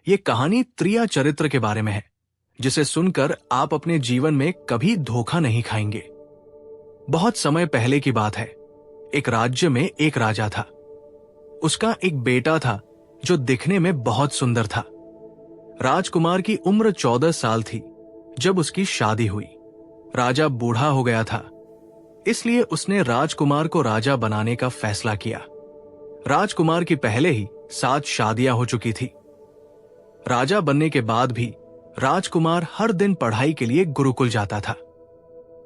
ये कहानी त्रिया चरित्र के बारे में है, जिसे सुनकर आप अपने जीवन में कभी धोखा नहीं खाएंगे। बहुत समय पहले की बात है। एक राज्य में एक राजा था। उसका एक बेटा था जो दिखने में बहुत सुंदर था। राजकुमार की उम्र 14 साल थी जब उसकी शादी हुई। राजा बूढ़ा हो गया था, इसलिए उसने राजकुमार को राजा बनाने का फैसला किया। राजकुमार की पहले ही 7 शादियां हो चुकी थी। राजा बनने के बाद भी राजकुमार हर दिन पढ़ाई के लिए गुरुकुल जाता था।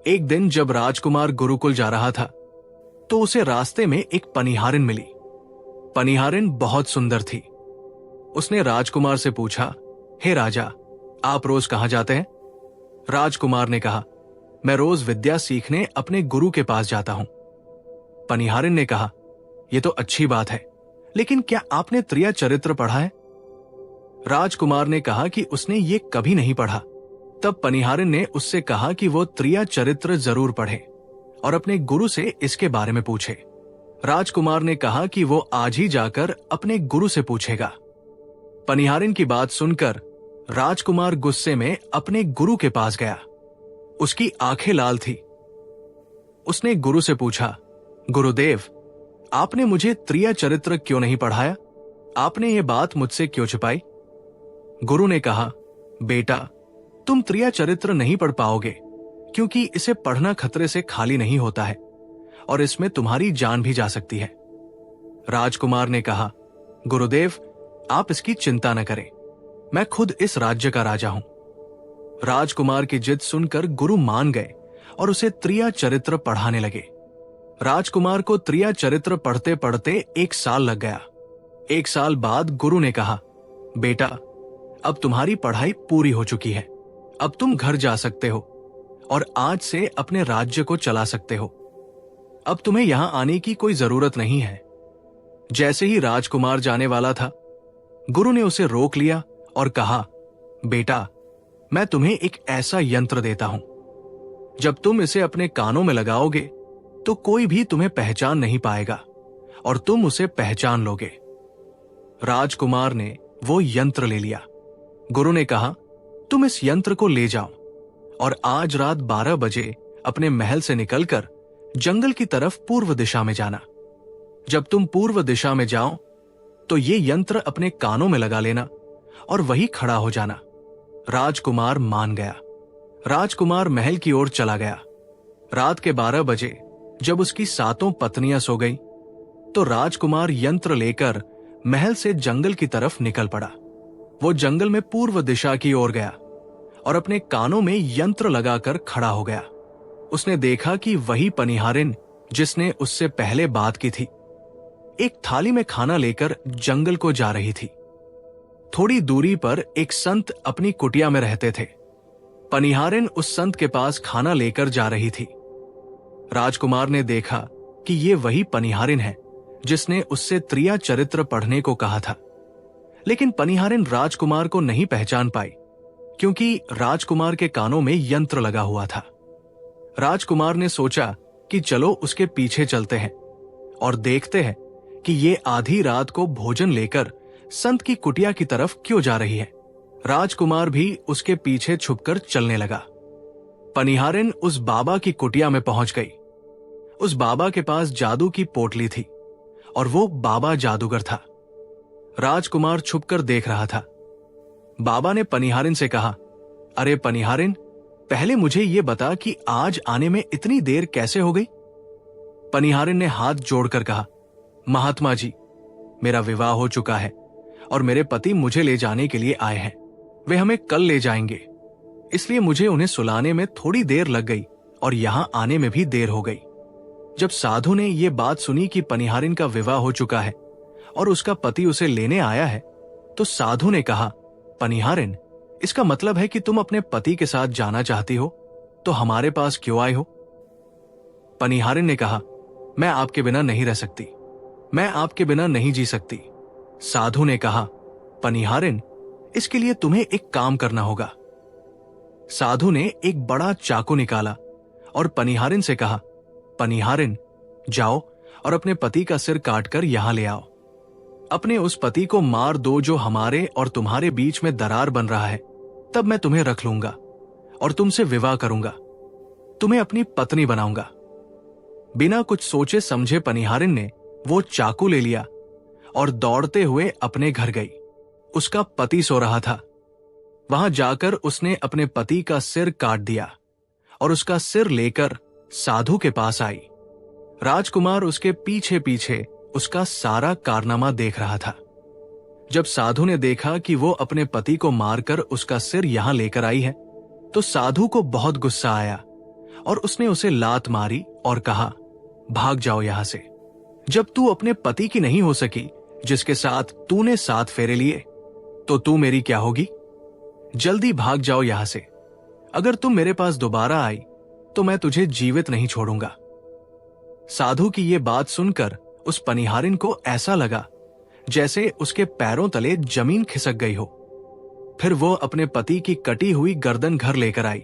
एक दिन जब राजकुमार गुरुकुल जा रहा था तो उसे रास्ते में एक पनिहारिन मिली। पनिहारिन बहुत सुंदर थी। उसने राजकुमार से पूछा, हे राजा, आप रोज कहां जाते हैं? राजकुमार ने कहा, मैं रोज विद्या सीखने अपने गुरु के पास जाता हूं। पनिहारिन ने कहा, यह तो अच्छी बात है, लेकिन क्या आपने त्रिया चरित्र पढ़ा है? राजकुमार ने कहा कि उसने ये कभी नहीं पढ़ा। तब पनिहारिन ने उससे कहा कि वो त्रिया चरित्र जरूर पढ़े और अपने गुरु से इसके बारे में पूछे। राजकुमार ने कहा कि वो आज ही जाकर अपने गुरु से पूछेगा। पनिहारिन की बात सुनकर राजकुमार गुस्से में अपने गुरु के पास गया। उसकी आंखें लाल थी। उसने गुरु से पूछा, गुरुदेव, आपने मुझे त्रिया चरित्र क्यों नहीं पढ़ाया? आपने ये बात मुझसे क्यों छिपाई? गुरु ने कहा, बेटा, तुम त्रिया चरित्र नहीं पढ़ पाओगे क्योंकि इसे पढ़ना खतरे से खाली नहीं होता है और इसमें तुम्हारी जान भी जा सकती है। राजकुमार ने कहा, गुरुदेव, आप इसकी चिंता न करें, मैं खुद इस राज्य का राजा हूं। राजकुमार की जिद सुनकर गुरु मान गए और उसे त्रिया चरित्र पढ़ाने लगे। राजकुमार को त्रिया चरित्र पढ़ते पढ़ते 1 साल लग गया। 1 साल बाद गुरु ने कहा, बेटा, अब तुम्हारी पढ़ाई पूरी हो चुकी है। अब तुम घर जा सकते हो और आज से अपने राज्य को चला सकते हो। अब तुम्हें यहां आने की कोई जरूरत नहीं है। जैसे ही राजकुमार जाने वाला था, गुरु ने उसे रोक लिया और कहा, बेटा, मैं तुम्हें एक ऐसा यंत्र देता हूं, जब तुम इसे अपने कानों में लगाओगे तो कोई भी तुम्हें पहचान नहीं पाएगा और तुम उसे पहचान लोगे। राजकुमार ने वो यंत्र ले लिया। गुरु ने कहा, तुम इस यंत्र को ले जाओ और आज रात 12 बजे अपने महल से निकलकर जंगल की तरफ पूर्व दिशा में जाना। जब तुम पूर्व दिशा में जाओ तो ये यंत्र अपने कानों में लगा लेना और वहीं खड़ा हो जाना। राजकुमार मान गया। राजकुमार महल की ओर चला गया। रात के 12 बजे जब उसकी 7 पत्नियां सो गईं, तो राजकुमार यंत्र लेकर महल से जंगल की तरफ निकल पड़ा। वो जंगल में पूर्व दिशा की ओर गया और अपने कानों में यंत्र लगाकर खड़ा हो गया। उसने देखा कि वही पनिहारिन जिसने उससे पहले बात की थी, एक थाली में खाना लेकर जंगल को जा रही थी। थोड़ी दूरी पर एक संत अपनी कुटिया में रहते थे। पनिहारिन उस संत के पास खाना लेकर जा रही थी। राजकुमार ने देखा कि ये वही पनिहारिन है जिसने उससे त्रिया चरित्र पढ़ने को कहा था, लेकिन पनिहारिन राजकुमार को नहीं पहचान पाई क्योंकि राजकुमार के कानों में यंत्र लगा हुआ था। राजकुमार ने सोचा कि चलो उसके पीछे चलते हैं और देखते हैं कि ये आधी रात को भोजन लेकर संत की कुटिया की तरफ क्यों जा रही है। राजकुमार भी उसके पीछे छुपकर चलने लगा। पनिहारिन उस बाबा की कुटिया में पहुंच गई। उस बाबा के पास जादू की पोटली थी और वो बाबा जादूगर था। राजकुमार छुपकर देख रहा था। बाबा ने पनिहारिन से कहा, अरे पनिहारिन, पहले मुझे ये बता कि आज आने में इतनी देर कैसे हो गई? पनिहारिन ने हाथ जोड़कर कहा, महात्मा जी, मेरा विवाह हो चुका है और मेरे पति मुझे ले जाने के लिए आए हैं। वे हमें कल ले जाएंगे, इसलिए मुझे उन्हें सुलाने में थोड़ी देर लग गई और यहां आने में भी देर हो गई। जब साधु ने यह बात सुनी कि पनिहारिन का विवाह हो चुका है और उसका पति उसे लेने आया है, तो साधु ने कहा, पनिहारिन, इसका मतलब है कि तुम अपने पति के साथ जाना चाहती हो, तो हमारे पास क्यों आए हो? पनिहारिन ने कहा, मैं आपके बिना नहीं रह सकती, मैं आपके बिना नहीं जी सकती। साधु ने कहा, पनिहारिन, इसके लिए तुम्हें एक काम करना होगा। साधु ने एक बड़ा चाकू निकाला और पनिहारिन से कहा, पनिहारिन, जाओ और अपने पति का सिर काटकर यहां ले आओ। अपने उस पति को मार दो जो हमारे और तुम्हारे बीच में दरार बन रहा है, तब मैं तुम्हें रख लूंगा और तुमसे विवाह करूंगा, तुम्हें अपनी पत्नी बनाऊंगा। बिना कुछ सोचे समझे पनिहारिन ने वो चाकू ले लिया और दौड़ते हुए अपने घर गई। उसका पति सो रहा था। वहां जाकर उसने अपने पति का सिर काट दिया और उसका सिर लेकर साधु के पास आई। राजकुमार उसके पीछे पीछे उसका सारा कारनामा देख रहा था। जब साधु ने देखा कि वो अपने पति को मारकर उसका सिर यहां लेकर आई है, तो साधु को बहुत गुस्सा आया और उसने उसे लात मारी और कहा, भाग जाओ यहां से। जब तू अपने पति की नहीं हो सकी जिसके साथ तूने 7 फेरे लिए, तो तू मेरी क्या होगी? जल्दी भाग जाओ यहां से। अगर तुम मेरे पास दोबारा आई तो मैं तुझे जीवित नहीं छोड़ूंगा। साधु की ये बात सुनकर उस पनिहारिन को ऐसा लगा जैसे उसके पैरों तले जमीन खिसक गई हो। फिर वो अपने पति की कटी हुई गर्दन घर लेकर आई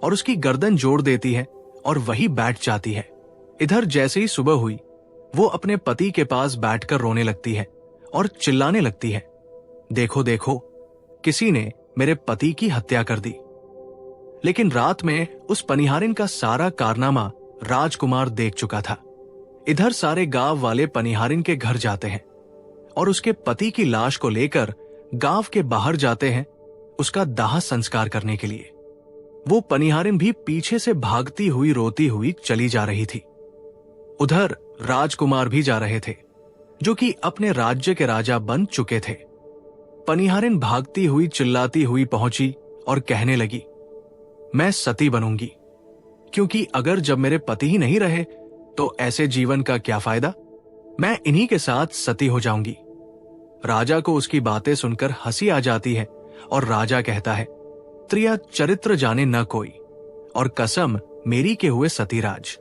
और उसकी गर्दन जोड़ देती है और वही बैठ जाती है। इधर जैसे ही सुबह हुई, वो अपने पति के पास बैठकर रोने लगती है और चिल्लाने लगती है, देखो देखो, किसी ने मेरे पति की हत्या कर दी। लेकिन रात में उस पनिहारिन का सारा कारनामा राजकुमार देख चुका था। इधर सारे गांव वाले पनिहारिन के घर जाते हैं और उसके पति की लाश को लेकर गांव के बाहर जाते हैं उसका दाह संस्कार करने के लिए। वो पनिहारिन भी पीछे से भागती हुई रोती हुई चली जा रही थी। उधर राजकुमार भी जा रहे थे, जो कि अपने राज्य के राजा बन चुके थे। पनिहारिन भागती हुई चिल्लाती हुई पहुंची और कहने लगी, मैं सती बनूंगी, क्योंकि अगर जब मेरे पति ही नहीं रहे तो ऐसे जीवन का क्या फायदा? मैं इन्हीं के साथ सती हो जाऊंगी। राजा को उसकी बातें सुनकर हंसी आ जाती है और राजा कहता है, त्रिया चरित्र जाने न कोई, और कसम मेरी के हुए सतीराज।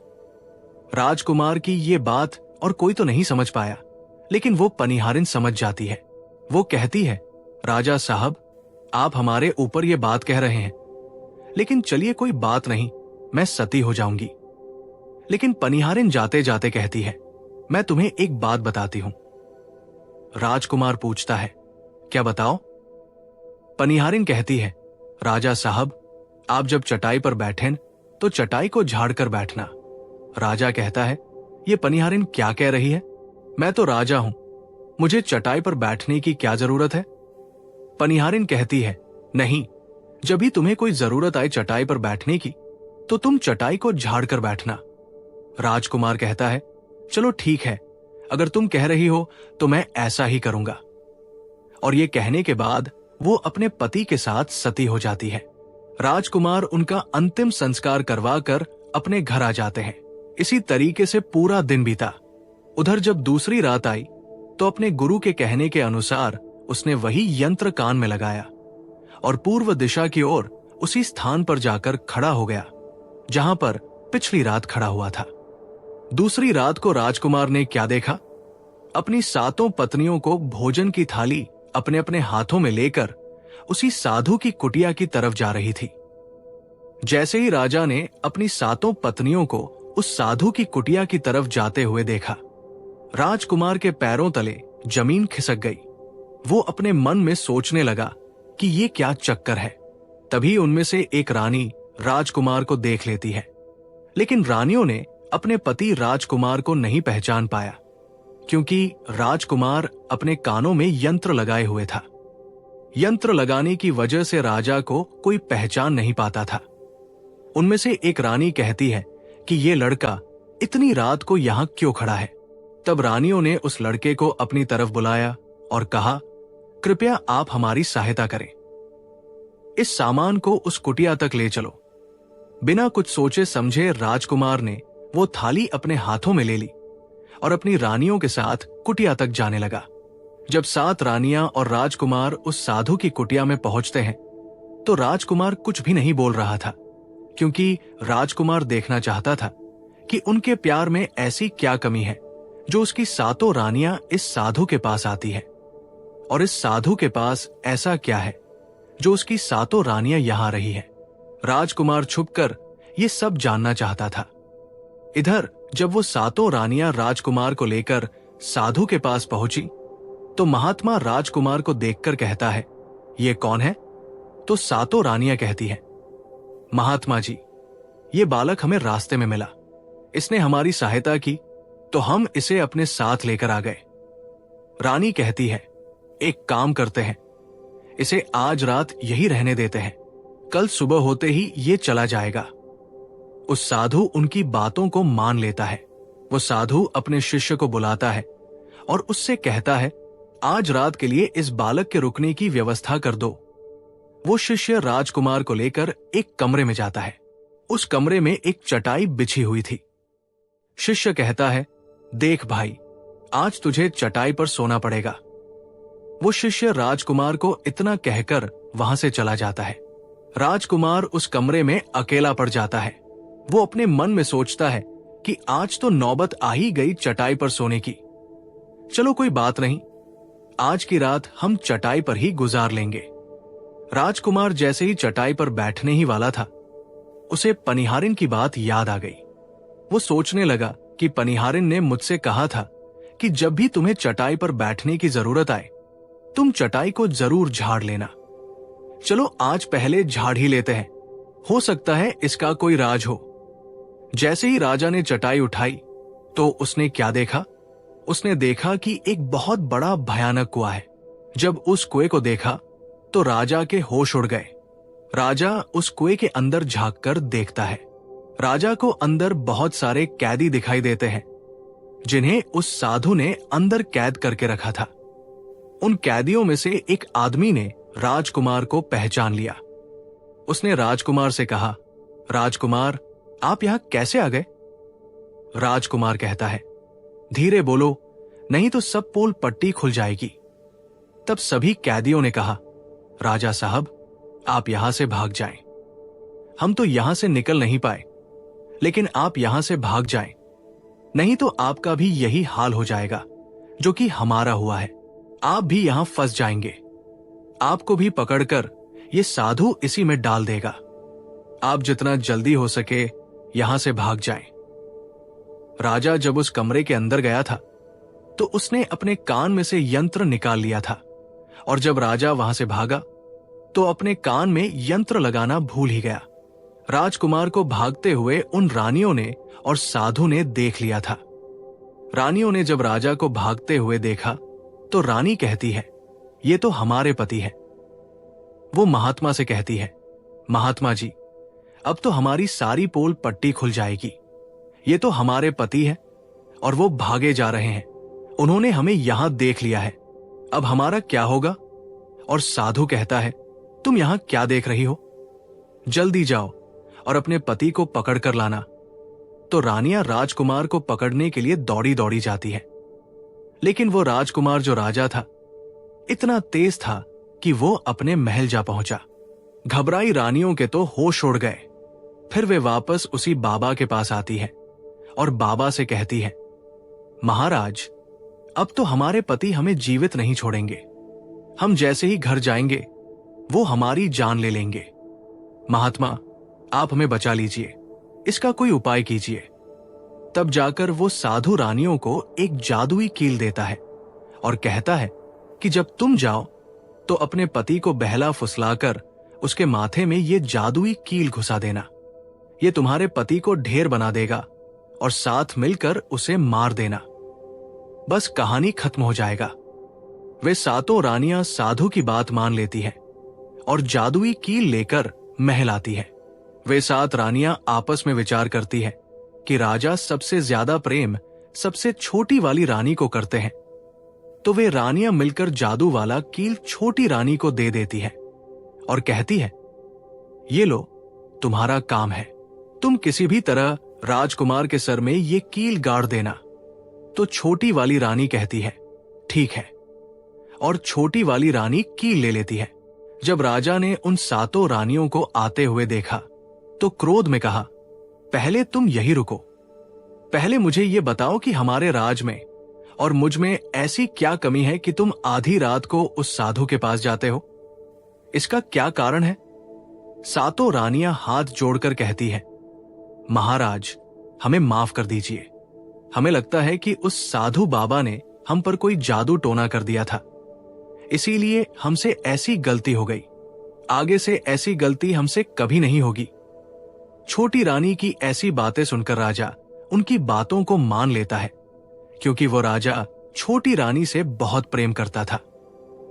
राजकुमार की ये बात और कोई तो नहीं समझ पाया, लेकिन वो पनिहारिन समझ जाती है। वो कहती है, राजा साहब, आप हमारे ऊपर ये बात कह रहे हैं, लेकिन चलिए कोई बात नहीं, मैं सती हो जाऊंगी। लेकिन पनिहारिन जाते जाते कहती है, मैं तुम्हें एक बात बताती हूं। राजकुमार पूछता है, क्या बताओ? पनिहारिन कहती है, राजा साहब, आप जब चटाई पर बैठें तो चटाई को झाड़ कर बैठना। राजा कहता है, ये पनिहारिन क्या कह रही है? मैं तो राजा हूं, मुझे चटाई पर बैठने की क्या जरूरत है? पनिहारिन कहती है, नहीं, जब भी तुम्हें कोई जरूरत आए चटाई पर बैठने की, तो तुम चटाई को झाड़ कर बैठना। राजकुमार कहता है, चलो ठीक है, अगर तुम कह रही हो तो मैं ऐसा ही करूंगा। और ये कहने के बाद वो अपने पति के साथ सती हो जाती है। राजकुमार उनका अंतिम संस्कार करवा कर अपने घर आ जाते हैं। इसी तरीके से पूरा दिन बीता। उधर जब दूसरी रात आई तो अपने गुरु के कहने के अनुसार उसने वही यंत्र कान में लगाया और पूर्व दिशा की ओर उसी स्थान पर जाकर खड़ा हो गया जहां पर पिछली रात खड़ा हुआ था। दूसरी रात को राजकुमार ने क्या देखा? अपनी 7 पत्नियों को भोजन की थाली अपने अपने हाथों में लेकर उसी साधु की कुटिया की तरफ जा रही थी। जैसे ही राजा ने अपनी 7 पत्नियों को उस साधु की कुटिया की तरफ जाते हुए देखा, राजकुमार के पैरों तले जमीन खिसक गई। वो अपने मन में सोचने लगा कि ये क्या चक्कर है। तभी उनमें से एक रानी राजकुमार को देख लेती है, लेकिन रानियों ने अपने पति राजकुमार को नहीं पहचान पाया, क्योंकि राजकुमार अपने कानों में यंत्र लगाए हुए था। यंत्र लगाने की वजह से राजा को कोई पहचान नहीं पाता था। उनमें से एक रानी कहती है कि ये लड़का इतनी रात को यहां क्यों खड़ा है? तब रानियों ने उस लड़के को अपनी तरफ बुलाया और कहा, कृपया आप हमारी सहायता करें, इस सामान को उस कुटिया तक ले चलो। बिना कुछ सोचे समझे राजकुमार ने वो थाली अपने हाथों में ले ली और अपनी रानियों के साथ कुटिया तक जाने लगा। जब 7 रानियां और राजकुमार उस साधु की कुटिया में पहुंचते हैं तो राजकुमार कुछ भी नहीं बोल रहा था, क्योंकि राजकुमार देखना चाहता था कि उनके प्यार में ऐसी क्या कमी है जो उसकी 7 रानियां इस साधु के पास आती है, और इस साधु के पास ऐसा क्या है जो उसकी 7 रानियां यहां रही है। राजकुमार छुपकर ये सब जानना चाहता था। इधर जब वो 7 रानियां राजकुमार को लेकर साधु के पास पहुंची तो महात्मा राजकुमार को देखकर कहता है, ये कौन है? तो सातों रानियां कहती हैं, महात्मा जी, ये बालक हमें रास्ते में मिला, इसने हमारी सहायता की तो हम इसे अपने साथ लेकर आ गए। रानी कहती है, एक काम करते हैं, इसे आज रात यही रहने देते हैं, कल सुबह होते ही ये चला जाएगा। उस साधु उनकी बातों को मान लेता है। वो साधु अपने शिष्य को बुलाता है और उससे कहता है, आज रात के लिए इस बालक के रुकने की व्यवस्था कर दो। वो शिष्य राजकुमार को लेकर एक कमरे में जाता है। उस कमरे में एक चटाई बिछी हुई थी। शिष्य कहता है, देख भाई, आज तुझे चटाई पर सोना पड़ेगा। वो शिष्य राजकुमार को इतना कहकर वहां से चला जाता है। राजकुमार उस कमरे में अकेला पड़ जाता है। वो अपने मन में सोचता है कि आज तो नौबत आ ही गई चटाई पर सोने की। चलो कोई बात नहीं, आज की रात हम चटाई पर ही गुजार लेंगे। राजकुमार जैसे ही चटाई पर बैठने ही वाला था, उसे पनिहारिन की बात याद आ गई। वो सोचने लगा कि पनिहारिन ने मुझसे कहा था कि जब भी तुम्हें चटाई पर बैठने की जरूरत आए, तुम चटाई को जरूर झाड़ लेना। चलो आज पहले झाड़ ही लेते हैं, हो सकता है इसका कोई राज हो। जैसे ही राजा ने चटाई उठाई तो उसने क्या देखा? उसने देखा कि एक बहुत बड़ा भयानक कुआं है। जब उस कुएं को देखा तो राजा के होश उड़ गए। राजा उस कुएं के अंदर झांककर देखता है। राजा को अंदर बहुत सारे कैदी दिखाई देते हैं, जिन्हें उस साधु ने अंदर कैद करके रखा था। उन कैदियों में से एक आदमी ने राजकुमार को पहचान लिया। उसने राजकुमार से कहा, राजकुमार, आप यहां कैसे आ गए? राजकुमार कहता है, धीरे बोलो, नहीं तो सब पोल पट्टी खुल जाएगी। तब सभी कैदियों ने कहा, राजा साहब, आप यहां से भाग जाएं। हम तो यहां से निकल नहीं पाए, लेकिन आप यहां से भाग जाएं, नहीं तो आपका भी यही हाल हो जाएगा जो कि हमारा हुआ है। आप भी यहां फंस जाएंगे। आपको भी पकड़कर ये साधु इसी में डाल देगा। आप जितना जल्दी हो सके यहां से भाग जाएं। राजा जब उस कमरे के अंदर गया था तो उसने अपने कान में से यंत्र निकाल लिया था, और जब राजा वहां से भागा तो अपने कान में यंत्र लगाना भूल ही गया। राजकुमार को भागते हुए उन रानियों ने और साधु ने देख लिया था। रानियों ने जब राजा को भागते हुए देखा तो रानी कहती है, ये तो हमारे पति है। वो महात्मा से कहती है, महात्मा जी, अब तो हमारी सारी पोल पट्टी खुल जाएगी। ये तो हमारे पति है और वो भागे जा रहे हैं। उन्होंने हमें यहां देख लिया है, अब हमारा क्या होगा? और साधु कहता है, तुम यहां क्या देख रही हो? जल्दी जाओ और अपने पति को पकड़ कर लाना। तो रानियां राजकुमार को पकड़ने के लिए दौड़ी दौड़ी जाती है, लेकिन वो राजकुमार जो राजा था इतना तेज था कि वो अपने महल जा पहुंचा। घबराई रानियों के तो होश उड़ गए। फिर वे वापस उसी बाबा के पास आती है और बाबा से कहती है, महाराज, अब तो हमारे पति हमें जीवित नहीं छोड़ेंगे। हम जैसे ही घर जाएंगे वो हमारी जान ले लेंगे। महात्मा, आप हमें बचा लीजिए, इसका कोई उपाय कीजिए। तब जाकर वो साधु रानियों को एक जादुई कील देता है और कहता है कि जब तुम जाओ तो अपने पति को बहला फुसलाकर उसके माथे में ये जादुई कील घुसा देना। ये तुम्हारे पति को ढेर बना देगा और साथ मिलकर उसे मार देना। बस कहानी खत्म हो जाएगा। वे सातों रानियां साधु की बात मान लेती हैं और जादुई कील लेकर महल आती है। वे 7 रानियां आपस में विचार करती है कि राजा सबसे ज्यादा प्रेम सबसे छोटी वाली रानी को करते हैं, तो वे रानियां मिलकर जादू वाला कील छोटी रानी को दे देती है और कहती है, ये लो, तुम्हारा काम है, तुम किसी भी तरह राजकुमार के सर में ये कील गाड़ देना। तो छोटी वाली रानी कहती है, ठीक है, और छोटी वाली रानी कील ले लेती है। जब राजा ने उन 7 रानियों को आते हुए देखा तो क्रोध में कहा, पहले तुम यही रुको, पहले मुझे ये बताओ कि हमारे राज में और मुझ में ऐसी क्या कमी है कि तुम आधी रात को उस साधु के पास जाते हो? इसका क्या कारण है? 7 रानियां हाथ जोड़कर कहती है, महाराज, हमें माफ कर दीजिए। हमें लगता है कि उस साधु बाबा ने हम पर कोई जादू टोना कर दिया था, इसीलिए हमसे ऐसी गलती हो गई। आगे से ऐसी गलती हमसे कभी नहीं होगी। छोटी रानी की ऐसी बातें सुनकर राजा उनकी बातों को मान लेता है, क्योंकि वो राजा छोटी रानी से बहुत प्रेम करता था।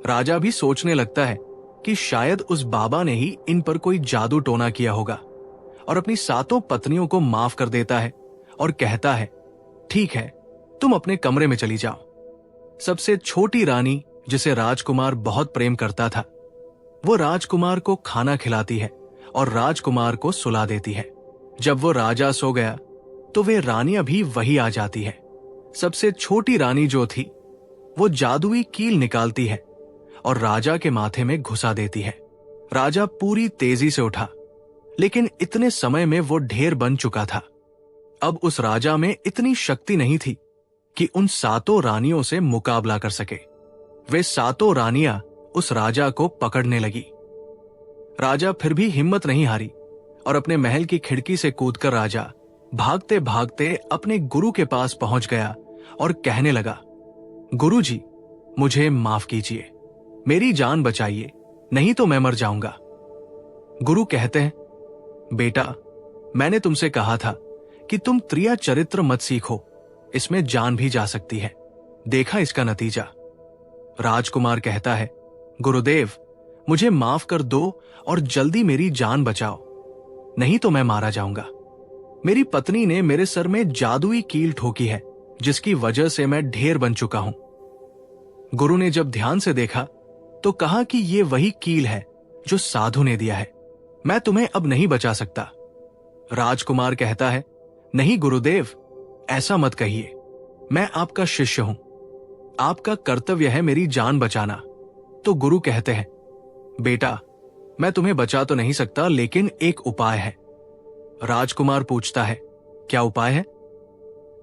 राजा भी सोचने लगता है कि शायद उस बाबा ने ही इन पर कोई जादू टोना किया होगा, और अपनी सातों पत्नियों को माफ कर देता है और कहता है, ठीक है, तुम अपने कमरे में चली जाओ। सबसे छोटी रानी, जिसे राजकुमार बहुत प्रेम करता था, वो राजकुमार को खाना खिलाती है और राजकुमार को सुला देती है। जब वो राजा सो गया तो वे रानियां भी वही आ जाती है। सबसे छोटी रानी जो थी, वो जादुई कील निकालती है और राजा के माथे में घुसा देती है। राजा पूरी तेजी से उठा, लेकिन इतने समय में वो ढेर बन चुका था। अब उस राजा में इतनी शक्ति नहीं थी कि उन सातों रानियों से मुकाबला कर सके। वे सातों रानियां उस राजा को पकड़ने लगी। राजा फिर भी हिम्मत नहीं हारी और अपने महल की खिड़की से कूदकर राजा भागते भागते अपने गुरु के पास पहुंच गया और कहने लगा, गुरुजी, मुझे माफ कीजिए, मेरी जान बचाइए, नहीं तो मैं मर जाऊंगा। गुरु कहते हैं, बेटा, मैंने तुमसे कहा था कि तुम त्रिया चरित्र मत सीखो, इसमें जान भी जा सकती है। देखा इसका नतीजा। राजकुमार कहता है, गुरुदेव, मुझे माफ कर दो और जल्दी मेरी जान बचाओ, नहीं तो मैं मारा जाऊंगा। मेरी पत्नी ने मेरे सर में जादुई कील ठोकी है, जिसकी वजह से मैं ढेर बन चुका हूं। गुरु ने जब ध्यान से देखा तो कहा कि ये वही कील है जो साधु ने दिया है, मैं तुम्हें अब नहीं बचा सकता। राजकुमार कहता है, नहीं गुरुदेव, ऐसा मत कहिए, मैं आपका शिष्य हूं, आपका कर्तव्य है मेरी जान बचाना। तो गुरु कहते हैं, बेटा, मैं तुम्हें बचा तो नहीं सकता, लेकिन एक उपाय है। राजकुमार पूछता है, क्या उपाय है?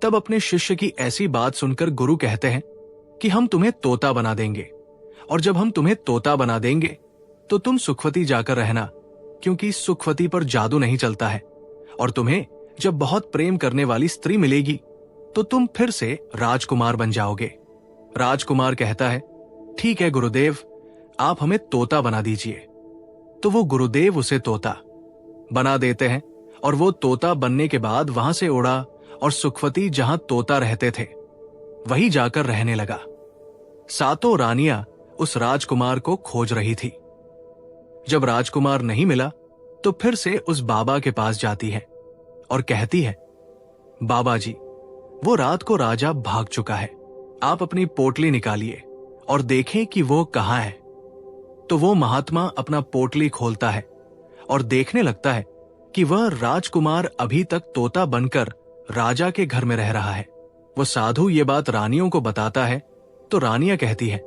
तब अपने शिष्य की ऐसी बात सुनकर गुरु कहते हैं कि हम तुम्हें तोता बना देंगे, और जब हम तुम्हें तोता बना देंगे तो तुम सुखवती जाकर रहना, क्योंकि सुखवती पर जादू नहीं चलता है, और तुम्हें जब बहुत प्रेम करने वाली स्त्री मिलेगी तो तुम फिर से राजकुमार बन जाओगे। राजकुमार कहता है, ठीक है गुरुदेव, आप हमें तोता बना दीजिए। तो वो गुरुदेव उसे तोता बना देते हैं, और वो तोता बनने के बाद वहां से उड़ा और सुखवती जहां तोता रहते थे वहीं जाकर रहने लगा। सातों रानियां उस राजकुमार को खोज रही थी। जब राजकुमार नहीं मिला तो फिर से उस बाबा के पास जाती है और कहती है, बाबा जी, वो रात को राजा भाग चुका है, आप अपनी पोटली निकालिए और देखें कि वो कहां है। तो वो महात्मा अपना पोटली खोलता है और देखने लगता है कि वह राजकुमार अभी तक तोता बनकर राजा के घर में रह रहा है। वो साधु ये बात रानियों को बताता है तो रानियां कहती है,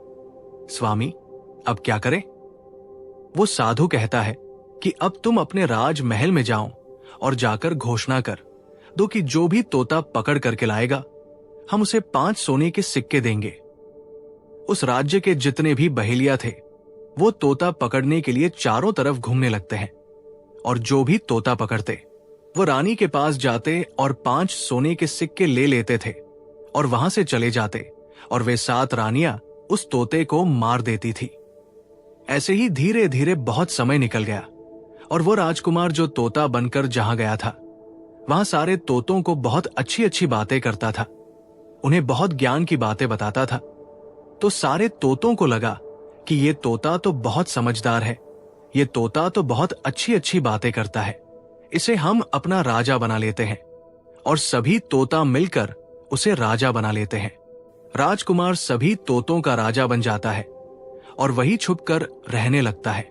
स्वामी, अब क्या करें? वो साधु कहता है कि अब तुम अपने राज महल में जाओ और जाकर घोषणा कर दो कि जो भी तोता पकड़ करके लाएगा, हम उसे 5 सोने के सिक्के देंगे। उस राज्य के जितने भी बहेलिया थे, वो तोता पकड़ने के लिए चारों तरफ घूमने लगते हैं, और जो भी तोता पकड़ते वो रानी के पास जाते और 5 सोने के सिक्के ले लेते थे और वहां से चले जाते, और वे 7 रानियां उस तोते को मार देती थी। ऐसे ही धीरे धीरे बहुत समय निकल गया, और वो राजकुमार जो तोता बनकर जहां गया था, वहां सारे तोतों को बहुत अच्छी अच्छी बातें करता था, उन्हें बहुत ज्ञान की बातें बताता था। तो सारे तोतों को लगा कि ये तोता तो बहुत समझदार है, ये तोता तो बहुत अच्छी अच्छी बातें करता है, इसे हम अपना राजा बना लेते हैं। और सभी तोता मिलकर उसे राजा बना लेते हैं। राजकुमार सभी तोतों का राजा बन जाता है और वही छुपकर रहने लगता है।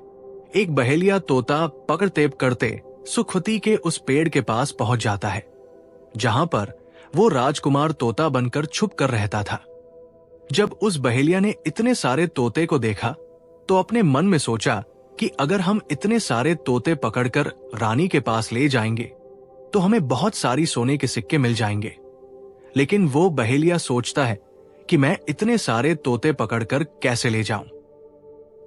एक बहेलिया तोता पकड़ते करते सुखवती के उस पेड़ के पास पहुंच जाता है, जहां पर वो राजकुमार तोता बनकर छुप कर रहता था। जब उस बहेलिया ने इतने सारे तोते को देखा तो अपने मन में सोचा कि अगर हम इतने सारे तोते पकड़कर रानी के पास ले जाएंगे तो हमें बहुत सारी सोने के सिक्के मिल जाएंगे। लेकिन वो बहेलिया सोचता है कि मैं इतने सारे तोते पकड़कर कैसे ले जाऊं।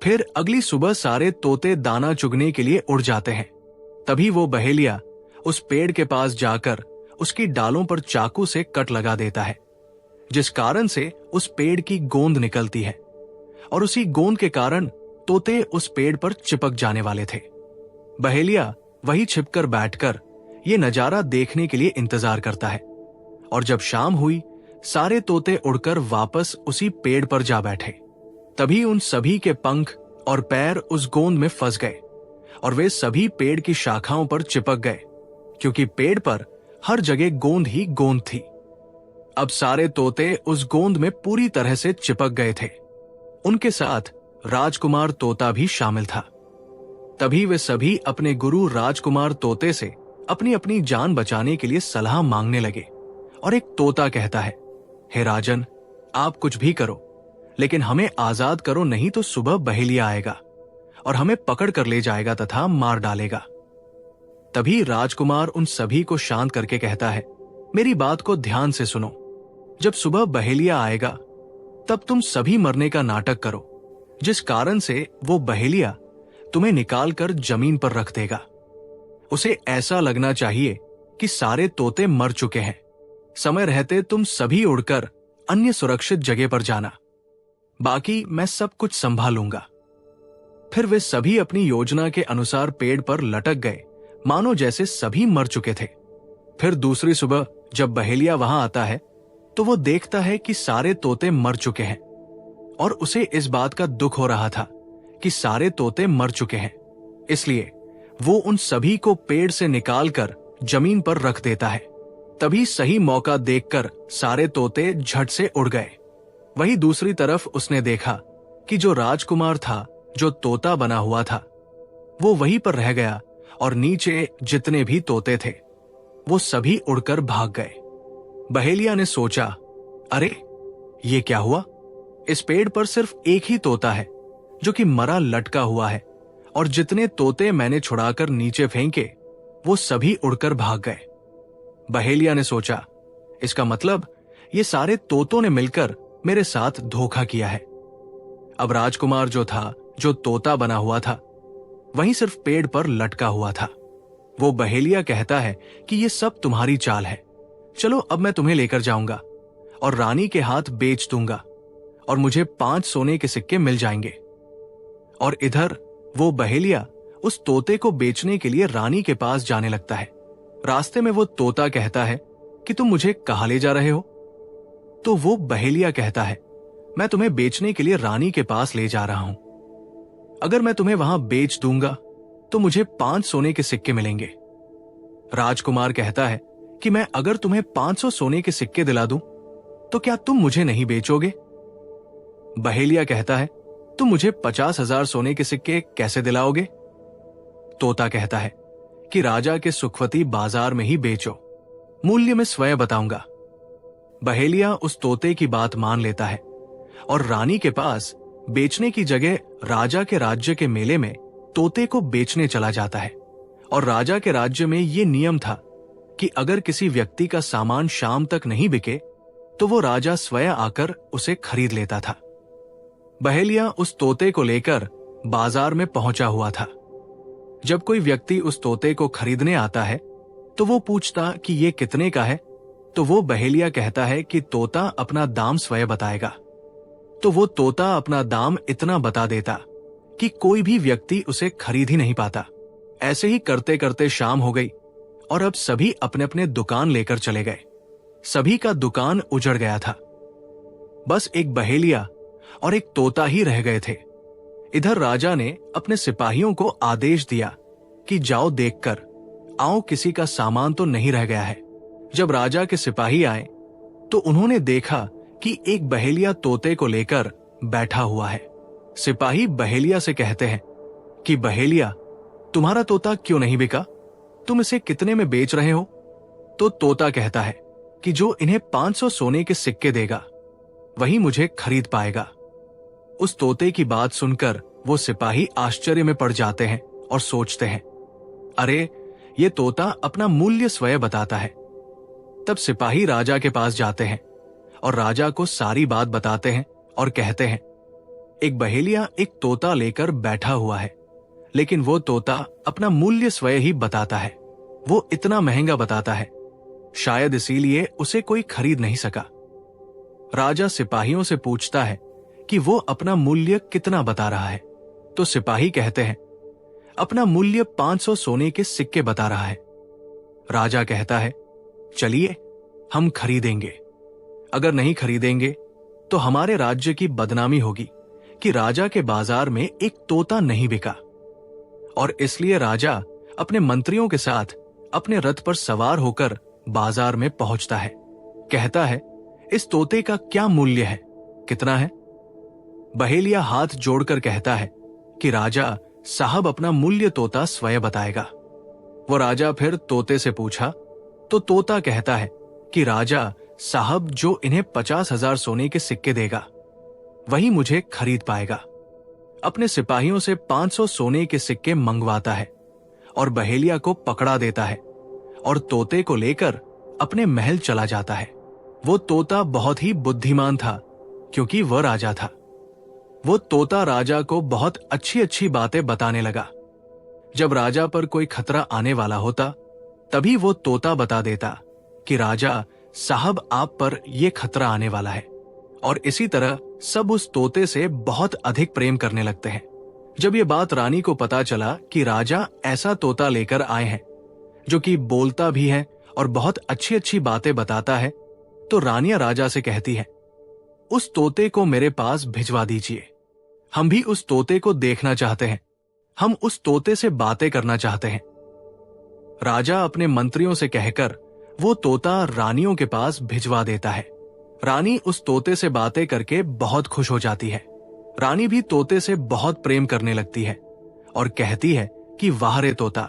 फिर अगली सुबह सारे तोते दाना चुगने के लिए उड़ जाते हैं। तभी वो बहेलिया उस पेड़ के पास जाकर उसकी डालों पर चाकू से कट लगा देता है, जिस कारण से उस पेड़ की गोंद निकलती है, और उसी गोंद के कारण तोते उस पेड़ पर चिपक जाने वाले थे। बहेलिया वही छिपकर बैठकर ये नजारा देखने के लिए इंतजार करता है, और जब शाम हुई सारे तोते उड़कर वापस उसी पेड़ पर जा बैठे। तभी उन सभी के पंख और पैर उस गोंद में फंस गए और वे सभी पेड़ की शाखाओं पर चिपक गए, क्योंकि पेड़ पर हर जगह गोंद ही गोंद थी। अब सारे तोते उस गोंद में पूरी तरह से चिपक गए थे। उनके साथ राजकुमार तोता भी शामिल था। तभी वे सभी अपने गुरु राजकुमार तोते से अपनी अपनी जान बचाने के लिए सलाह मांगने लगे। और एक तोता कहता है, हे राजन, आप कुछ भी करो, लेकिन हमें आजाद करो, नहीं तो सुबह बहेलिया आएगा और हमें पकड़ कर ले जाएगा तथा मार डालेगा। तभी राजकुमार उन सभी को शांत करके कहता है, मेरी बात को ध्यान से सुनो। जब सुबह बहेलिया आएगा तब तुम सभी मरने का नाटक करो, जिस कारण से वो बहेलिया तुम्हें निकालकर जमीन पर रख देगा। उसे ऐसा लगना चाहिए कि सारे तोते मर चुके हैं। समय रहते तुम सभी उड़कर अन्य सुरक्षित जगह पर जाना, बाकी मैं सब कुछ संभालूंगा। फिर वे सभी अपनी योजना के अनुसार पेड़ पर लटक गए, मानो जैसे सभी मर चुके थे। फिर दूसरी सुबह जब बहेलिया वहां आता है तो वो देखता है कि सारे तोते मर चुके हैं, और उसे इस बात का दुख हो रहा था कि सारे तोते मर चुके हैं। इसलिए वो उन सभी को पेड़ से निकालकर जमीन पर रख देता है। तभी सही मौका देखकर सारे तोते झट से उड़ गए। वहीं दूसरी तरफ उसने देखा कि जो राजकुमार था, जो तोता बना हुआ था, वो वहीं पर रह गया, और नीचे जितने भी तोते थे वो सभी उड़कर भाग गए। बहेलिया ने सोचा, अरे ये क्या हुआ? इस पेड़ पर सिर्फ एक ही तोता है जो कि मरा लटका हुआ है, और जितने तोते मैंने छुड़ाकर नीचे फेंके वो सभी उड़कर भाग गए। बहेलिया ने सोचा, इसका मतलब ये सारे तोतों ने मिलकर मेरे साथ धोखा किया है। अब राजकुमार जो था, जो तोता बना हुआ था, वहीं सिर्फ पेड़ पर लटका हुआ था। वो बहेलिया कहता है कि ये सब तुम्हारी चाल है। चलो अब मैं तुम्हें लेकर जाऊंगा और रानी के हाथ बेच दूंगा, और मुझे 5 सोने के सिक्के मिल जाएंगे। और इधर वो बहेलिया उस तोते को बेचने के लिए रानी के पास जाने लगता है। रास्ते में वो तोता कहता है कि तुम मुझे कहाँ ले जा रहे हो? तो वो बहेलिया कहता है, मैं तुम्हें बेचने के लिए रानी के पास ले जा रहा हूं। अगर मैं तुम्हें वहां बेच दूंगा तो मुझे 5 सोने के सिक्के मिलेंगे। राजकुमार कहता है कि मैं अगर तुम्हें 500 सोने के सिक्के दिला दूं तो क्या तुम मुझे नहीं बेचोगे? बहेलिया कहता है, तुम मुझे 50,000 सोने के सिक्के कैसे दिलाओगे? तोता कहता है कि राजा के सुखवती बाजार में ही बेचो, मूल्य मैं स्वयं बताऊंगा। बहेलिया उस तोते की बात मान लेता है और रानी के पास बेचने की जगह राजा के राज्य के मेले में तोते को बेचने चला जाता है। और राजा के राज्य में ये नियम था कि अगर किसी व्यक्ति का सामान शाम तक नहीं बिके तो वो राजा स्वयं आकर उसे खरीद लेता था। बहेलिया उस तोते को लेकर बाजार में पहुंचा हुआ था। जब कोई व्यक्ति उस तोते को खरीदने आता है तो वो पूछता कि ये कितने का है, तो वो बहेलिया कहता है कि तोता अपना दाम स्वयं बताएगा। तो वो तोता अपना दाम इतना बता देता कि कोई भी व्यक्ति उसे खरीद ही नहीं पाता। ऐसे ही करते करते शाम हो गई और अब सभी अपने अपने दुकान लेकर चले गए। सभी का दुकान उजड़ गया था। बस एक बहेलिया और एक तोता ही रह गए थे। इधर राजा ने अपने सिपाहियों को आदेश दिया कि जाओ देखकर आओ, किसी का सामान तो नहीं रह गया है। जब राजा के सिपाही आए तो उन्होंने देखा कि एक बहेलिया तोते को लेकर बैठा हुआ है। सिपाही बहेलिया से कहते हैं कि बहेलिया, तुम्हारा तोता क्यों नहीं बिका? तुम इसे कितने में बेच रहे हो? तो तोता कहता है कि जो इन्हें 500 सोने के सिक्के देगा वही मुझे खरीद पाएगा। उस तोते की बात सुनकर वो सिपाही आश्चर्य में पड़ जाते हैं और सोचते हैं, अरे ये तोता अपना मूल्य स्वयं बताता है। तब सिपाही राजा के पास जाते हैं और राजा को सारी बात बताते हैं और कहते हैं, एक बहेलिया एक तोता लेकर बैठा हुआ है, लेकिन वो तोता अपना मूल्य स्वयं ही बताता है। वो इतना महंगा बताता है, शायद इसीलिए उसे कोई खरीद नहीं सका। राजा सिपाहियों से पूछता है कि वो अपना मूल्य कितना बता रहा है। तो सिपाही कहते हैं, अपना मूल्य 500 सोने के सिक्के बता रहा है। राजा कहता है, चलिए हम खरीदेंगे। अगर नहीं खरीदेंगे तो हमारे राज्य की बदनामी होगी कि राजा के बाजार में एक तोता नहीं बिका। और इसलिए राजा अपने मंत्रियों के साथ अपने रथ पर सवार होकर बाजार में पहुंचता है। कहता है, इस तोते का क्या मूल्य है, कितना है? बहेलिया हाथ जोड़कर कहता है कि राजा साहब, अपना मूल्य तोता स्वयं बताएगा। वो राजा फिर तोते से पूछा तो तोता कहता है कि राजा साहब, जो इन्हें 50,000 सोने के सिक्के देगा वही मुझे खरीद पाएगा। अपने सिपाहियों से 500 सोने के सिक्के मंगवाता है और बहेलिया को पकड़ा देता है और तोते को लेकर अपने महल चला जाता है। वो तोता बहुत ही बुद्धिमान था क्योंकि वह राजा था। वो तोता राजा को बहुत अच्छी अच्छी बातें बताने लगा। जब राजा पर कोई खतरा आने वाला होता तभी वो तोता बता देता कि राजा साहब, आप पर यह खतरा आने वाला है। और इसी तरह सब उस तोते से बहुत अधिक प्रेम करने लगते हैं। जब ये बात रानी को पता चला कि राजा ऐसा तोता लेकर आए हैं जो कि बोलता भी है और बहुत अच्छी अच्छी बातें बताता है, तो रानियां राजा से कहती है, उस तोते को मेरे पास भिजवा दीजिए। हम भी उस तोते को देखना चाहते हैं, हम उस तोते से बातें करना चाहते हैं। राजा अपने मंत्रियों से कहकर वो तोता रानियों के पास भिजवा देता है। रानी उस तोते से बातें करके बहुत खुश हो जाती है। रानी भी तोते से बहुत प्रेम करने लगती है और कहती है कि वाह रे तोता,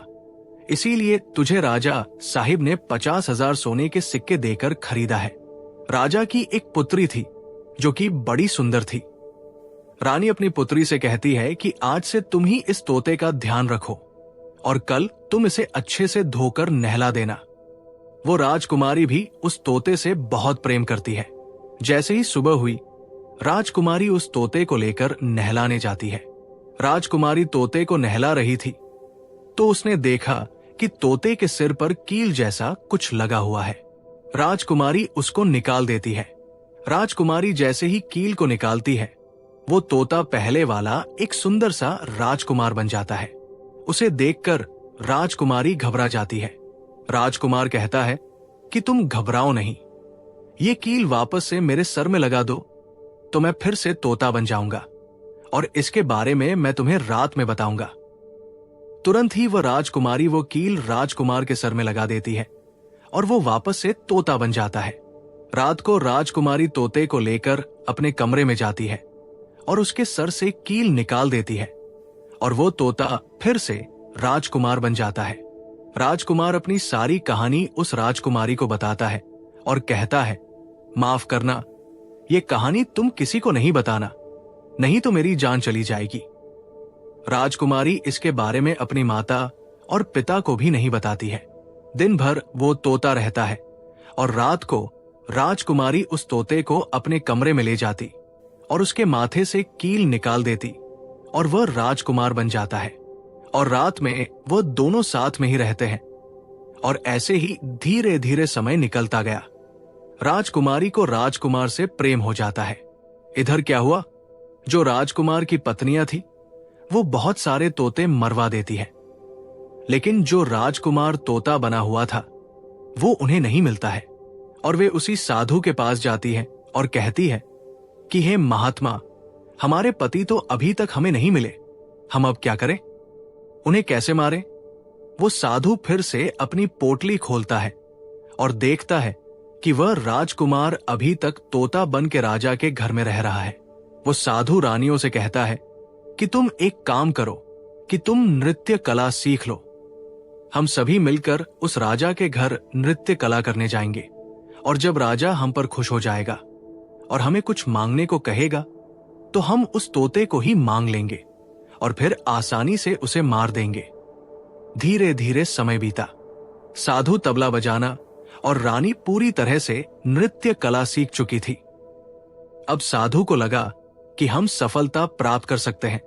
इसीलिए तुझे राजा साहिब ने 50,000 सोने के सिक्के देकर खरीदा है। राजा की एक पुत्री थी जो कि बड़ी सुंदर थी। रानी अपनी पुत्री से कहती है कि आज से तुम ही इस तोते का ध्यान रखो और कल तुम इसे अच्छे से धोकर नहला देना। वो राजकुमारी भी उस तोते से बहुत प्रेम करती है। जैसे ही सुबह हुई, राजकुमारी उस तोते को लेकर नहलाने जाती है। राजकुमारी तोते को नहला रही थी तो उसने देखा कि तोते के सिर पर कील जैसा कुछ लगा हुआ है। राजकुमारी उसको निकाल देती है। राजकुमारी जैसे ही कील को निकालती है, वो तोता पहले वाला एक सुंदर सा राजकुमार बन जाता है। उसे देखकर राजकुमारी घबरा जाती है। राजकुमार कहता है कि तुम घबराओ नहीं, ये कील वापस से मेरे सर में लगा दो तो मैं फिर से तोता बन जाऊंगा और इसके बारे में मैं तुम्हें रात में बताऊंगा। तुरंत ही वह राजकुमारी वो कील राजकुमार के सर में लगा देती है और वो वापस से तोता बन जाता है। रात को राजकुमारी तोते को लेकर अपने कमरे में जाती है और उसके सर से कील निकाल देती है और वो तोता फिर से राजकुमार बन जाता है। राजकुमार अपनी सारी कहानी उस राजकुमारी को बताता है और कहता है, माफ करना, ये कहानी तुम किसी को नहीं बताना, नहीं तो मेरी जान चली जाएगी। राजकुमारी इसके बारे में अपनी माता और पिता को भी नहीं बताती है। दिन भर वो तोता रहता है और रात को राजकुमारी उस तोते को अपने कमरे में ले जाती और उसके माथे से कील निकाल देती और वह राजकुमार बन जाता है। और रात में वह दोनों साथ में ही रहते हैं और ऐसे ही धीरे धीरे समय निकलता गया। राजकुमारी को राजकुमार से प्रेम हो जाता है। इधर क्या हुआ, जो राजकुमार की पत्नियां थी वो बहुत सारे तोते मरवा देती है, लेकिन जो राजकुमार तोता बना हुआ था वो उन्हें नहीं मिलता है और वे उसी साधु के पास जाती है और कहती है कि हे महात्मा, हमारे पति तो अभी तक हमें नहीं मिले, हम अब क्या करें, उन्हें कैसे मारें? वो साधु फिर से अपनी पोटली खोलता है और देखता है कि वह राजकुमार अभी तक तोता बन के राजा के घर में रह रहा है। वो साधु रानियों से कहता है कि तुम एक काम करो कि तुम नृत्य कला सीख लो। हम सभी मिलकर उस राजा के घर नृत्य कला करने जाएंगे और जब राजा हम पर खुश हो जाएगा और हमें कुछ मांगने को कहेगा तो हम उस तोते को ही मांग लेंगे और फिर आसानी से उसे मार देंगे। धीरे धीरे समय बीता। साधु तबला बजाना और रानी पूरी तरह से नृत्य कला सीख चुकी थी। अब साधु को लगा कि हम सफलता प्राप्त कर सकते हैं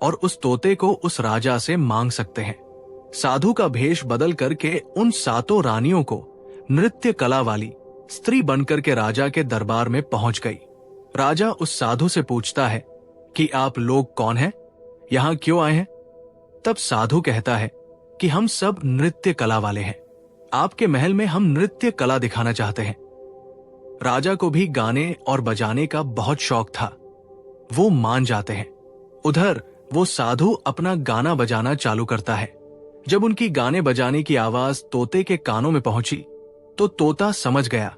और उस तोते को उस राजा से मांग सकते हैं। साधु का भेष बदल करके उन 7 रानियों को नृत्य कला वाली स्त्री बनकर के राजा के दरबार में पहुंच गई। राजा उस साधु से पूछता है कि आप लोग कौन हैं, यहां क्यों आए हैं? तब साधु कहता है कि हम सब नृत्य कला वाले हैं, आपके महल में हम नृत्य कला दिखाना चाहते हैं। राजा को भी गाने और बजाने का बहुत शौक था, वो मान जाते हैं। उधर वो साधु अपना गाना बजाना चालू करता है। जब उनकी गाने बजाने की आवाज तोते के कानों में पहुंची तो तोता समझ गया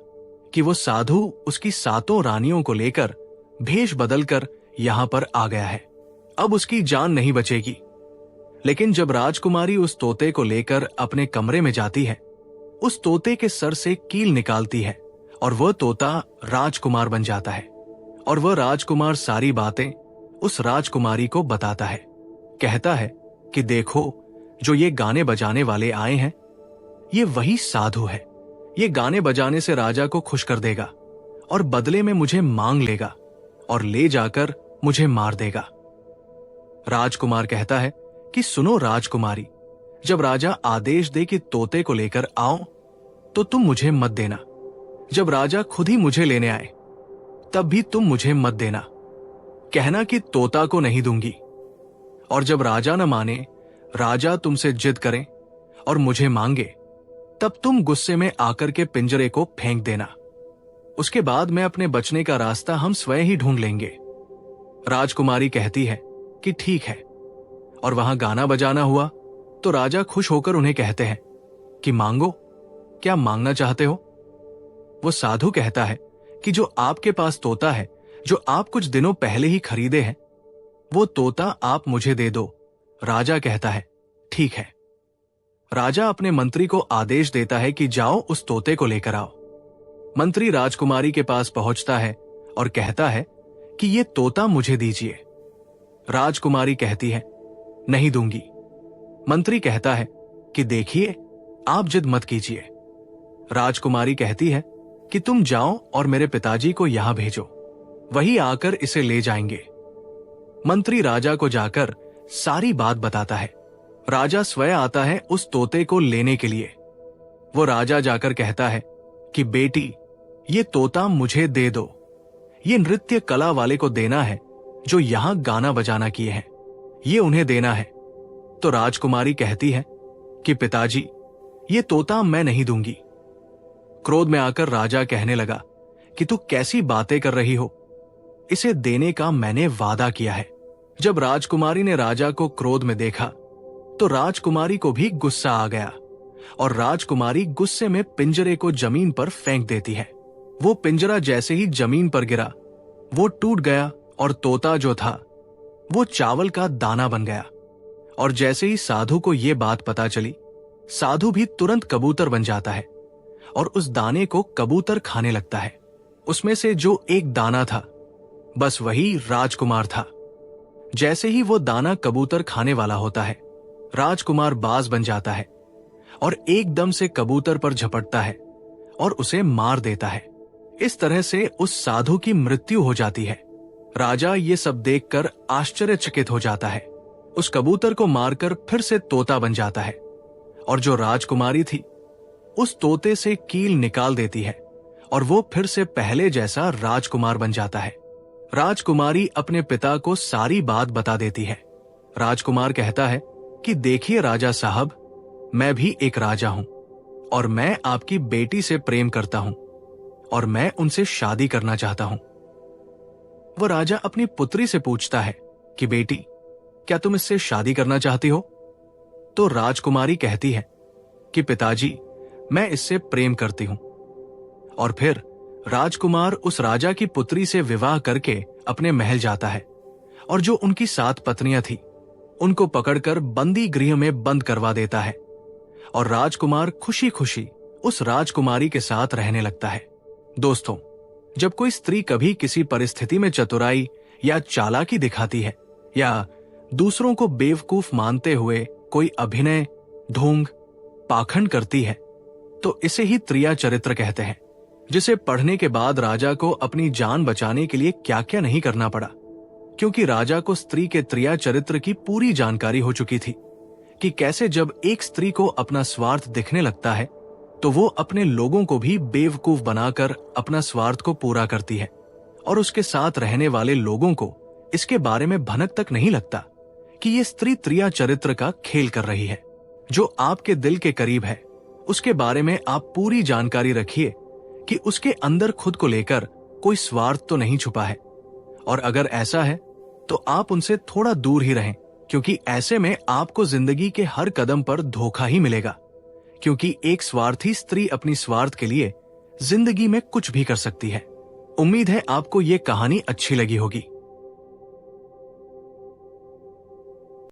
कि वो साधु उसकी 7 रानियों को लेकर भेष बदलकर यहां पर आ गया है, अब उसकी जान नहीं बचेगी। लेकिन जब राजकुमारी उस तोते को लेकर अपने कमरे में जाती है, उस तोते के सर से कील निकालती है और वह तोता राजकुमार बन जाता है। और वह राजकुमार सारी बातें उस राजकुमारी को बताता है। कहता है कि देखो, जो ये गाने बजाने वाले आए हैं, ये वही साधु है। ये गाने बजाने से राजा को खुश कर देगा और बदले में मुझे मांग लेगा और ले जाकर मुझे मार देगा। राजकुमार कहता है कि सुनो राजकुमारी, जब राजा आदेश दे कि तोते को लेकर आओ तो तुम मुझे मत देना। जब राजा खुद ही मुझे लेने आए तब भी तुम मुझे मत देना। कहना कि तोता को नहीं दूंगी। और जब राजा न माने, राजा तुमसे जिद करे और मुझे मांगे, तब तुम गुस्से में आकर के पिंजरे को फेंक देना। उसके बाद मैं अपने बचने का रास्ता हम स्वयं ही ढूंढ लेंगे। राजकुमारी कहती है कि ठीक है। और वहां गाना बजाना हुआ तो राजा खुश होकर उन्हें कहते हैं कि मांगो, क्या मांगना चाहते हो? वो साधु कहता है कि जो आपके पास तोता है, जो आप कुछ दिनों पहले ही खरीदे हैं, वो तोता आप मुझे दे दो। राजा कहता है ठीक है। राजा अपने मंत्री को आदेश देता है कि जाओ उस तोते को लेकर आओ। मंत्री राजकुमारी के पास पहुंचता है और कहता है कि ये तोता मुझे दीजिए। राजकुमारी कहती है नहीं दूंगी। मंत्री कहता है कि देखिए, आप जिद मत कीजिए। राजकुमारी कहती है कि तुम जाओ और मेरे पिताजी को यहां भेजो, वही आकर इसे ले जाएंगे। मंत्री राजा को जाकर सारी बात बताता है। राजा स्वयं आता है उस तोते को लेने के लिए। वो राजा जाकर कहता है कि बेटी, ये तोता मुझे दे दो। ये नृत्य कला वाले को देना है जो यहां गाना बजाना किए हैं, ये उन्हें देना है। तो राजकुमारी कहती है कि पिताजी, ये तोता मैं नहीं दूंगी। क्रोध में आकर राजा कहने लगा कि तू कैसी बातें कर रही हो, इसे देने का मैंने वादा किया है। जब राजकुमारी ने राजा को क्रोध में देखा तो राजकुमारी को भी गुस्सा आ गया और राजकुमारी गुस्से में पिंजरे को जमीन पर फेंक देती है। वो पिंजरा जैसे ही जमीन पर गिरा, वो टूट गया और तोता जो था वो चावल का दाना बन गया। और जैसे ही साधु को ये बात पता चली, साधु भी तुरंत कबूतर बन जाता है और उस दाने को कबूतर खाने लगता है। उसमें से जो एक दाना था, बस वही राजकुमार था। जैसे ही वो दाना कबूतर खाने वाला होता है, राजकुमार बाज बन जाता है और एकदम से कबूतर पर झपटता है और उसे मार देता है। इस तरह से उस साधु की मृत्यु हो जाती है। राजा ये सब देखकर आश्चर्यचकित हो जाता है। उस कबूतर को मारकर फिर से तोता बन जाता है और जो राजकुमारी थी उस तोते से कील निकाल देती है और वो फिर से पहले जैसा राजकुमार बन जाता है। राजकुमारी अपने पिता को सारी बात बता देती है। राजकुमार कहता है कि देखिए राजा साहब, मैं भी एक राजा हूं और मैं आपकी बेटी से प्रेम करता हूं और मैं उनसे शादी करना चाहता हूं। वो राजा अपनी पुत्री से पूछता है कि बेटी, क्या तुम इससे शादी करना चाहती हो? तो राजकुमारी कहती है कि पिताजी, मैं इससे प्रेम करती हूं। और फिर राजकुमार उस राजा की पुत्री से विवाह करके अपने महल जाता है और जो उनकी 7 पत्नियां थी उनको पकड़कर बंदी गृह में बंद करवा देता है और राजकुमार खुशी खुशी उस राजकुमारी के साथ रहने लगता है। दोस्तों, जब कोई स्त्री कभी किसी परिस्थिति में चतुराई या चालाकी दिखाती है या दूसरों को बेवकूफ मानते हुए कोई अभिनय, ढोंग, पाखंड करती है, तो इसे ही त्रिया चरित्र कहते हैं, जिसे पढ़ने के बाद राजा को अपनी जान बचाने के लिए क्या क्या नहीं करना पड़ा, क्योंकि राजा को स्त्री के त्रिया चरित्र की पूरी जानकारी हो चुकी थी कि कैसे जब एक स्त्री को अपना स्वार्थ दिखने लगता है तो वो अपने लोगों को भी बेवकूफ बनाकर अपना स्वार्थ को पूरा करती है, और उसके साथ रहने वाले लोगों को इसके बारे में भनक तक नहीं लगता कि ये स्त्री त्रिया चरित्र का खेल कर रही है। जो आपके दिल के करीब है उसके बारे में आप पूरी जानकारी रखिए कि उसके अंदर खुद को लेकर कोई स्वार्थ तो नहीं छुपा है, और अगर ऐसा है तो आप उनसे थोड़ा दूर ही रहें, क्योंकि ऐसे में आपको जिंदगी के हर कदम पर धोखा ही मिलेगा। क्योंकि एक स्वार्थी स्त्री अपनी स्वार्थ के लिए जिंदगी में कुछ भी कर सकती है। उम्मीद है आपको ये कहानी अच्छी लगी होगी।